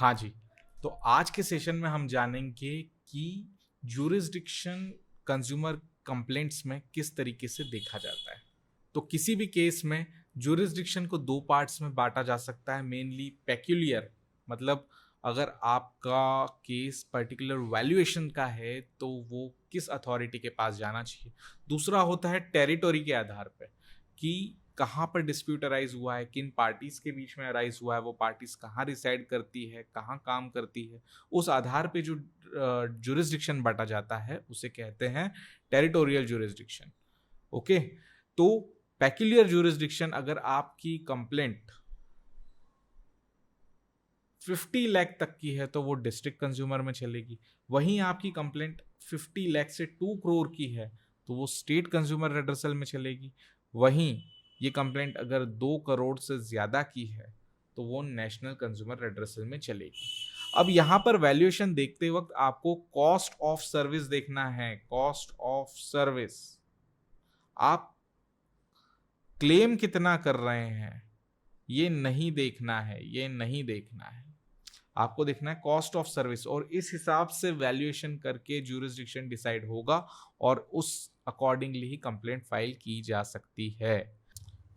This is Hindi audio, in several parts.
हाँ जी, तो आज के सेशन में हम जानेंगे कि ज्यूरिसडिक्शन कंज्यूमर कंप्लेंट्स में किस तरीके से देखा जाता है। तो किसी भी केस में ज्यूरिसडिक्शन को दो पार्ट्स में बांटा जा सकता है, मेनली पेक्यूलियर, मतलब अगर आपका केस पर्टिकुलर वैल्यूएशन का है तो वो किस अथॉरिटी के पास जाना चाहिए। दूसरा होता है टेरिटोरी के आधार पे कि कहाँ पर डिस्प्यूट अराइज हुआ है, किन पार्टीज के बीच में अराइज हुआ है, वो पार्टीज कहाँ रिसाइड करती है, कहाँ काम करती है, उस आधार पे जो जुरिस्डिक्शन बांटा जाता है उसे कहते हैं टेरिटोरियल जुरिस्डिक्शन। ओके, तो पेक्यूलियर जुरिस्डिक्शन, अगर आपकी कंप्लेंट 50 लाख तक की है तो वो डिस्ट्रिक्ट कंज्यूमर में चलेगी। वहीं आपकी कंप्लेंट 50 लाख से 2 करोड़ की है तो वो स्टेट कंज्यूमर रेड्रेसल में चलेगी। वहीं ये कंप्लेंट अगर 2 करोड़ से ज़्यादा की है तो वो नेशनल कंज्यूमर रेड्रेसल में चलेगी। अब यहाँ पर वैल्यूएशन देखते वक्त आपको कॉस्ट ऑफ सर्विस देखना है। कॉस्ट ऑफ सर्विस, आप क्लेम कितना कर रहे हैं ये नहीं देखना है, ये नहीं देखना है। आपको देखना है कॉस्ट ऑफ सर्विस, और इस हिसाब से वैल्यूएशन करके ज्यूरिसडिक्शन डिसाइड होगा और उस अकॉर्डिंगली ही कंप्लेंट फाइल की जा सकती है।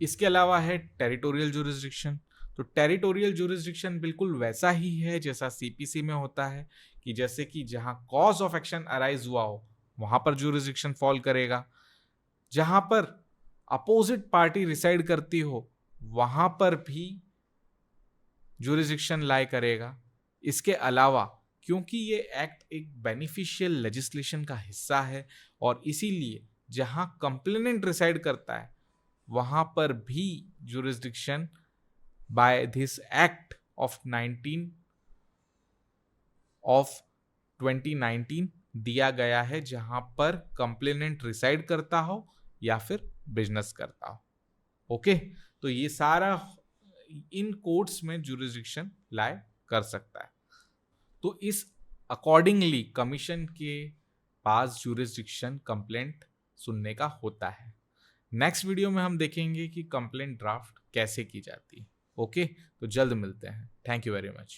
इसके अलावा है टेरिटोरियल ज्यूरिसडिक्शन। तो टेरिटोरियल ज्यूरिसडिक्शन बिल्कुल वैसा ही है जैसा सीपीसी में होता है कि जैसे कि जहां कॉज ऑफ एक्शन अराइज हुआ हो वहां पर ज्यूरिसडिक्शन फॉल करेगा, जहां पर अपोजिट पार्टी रिसाइड करती हो वहां पर भी ज्यूरिसडिक्शन लाई करेगा। इसके अलावा क्योंकि ये एक्ट एक बेनिफिशियल लेजिस्लेशन का हिस्सा है और इसीलिए जहां कंप्लेनेंट रिसाइड करता है वहां पर भी jurisdiction by this act of 2019 दिया गया है, जहां पर कंप्लेनेंट रिसाइड करता हो या फिर बिजनेस करता हो। ओके, तो ये सारा इन कोर्ट्स में ज्यूरिसडिक्शन लाए कर सकता है। तो इस अकॉर्डिंगली कमीशन के पास ज्यूरिसडिक्शन कंप्लेंट सुनने का होता है। नेक्स्ट वीडियो में हम देखेंगे कि कंप्लेंट ड्राफ्ट कैसे की जाती है। ओके, तो जल्द मिलते हैं। Thank you very much.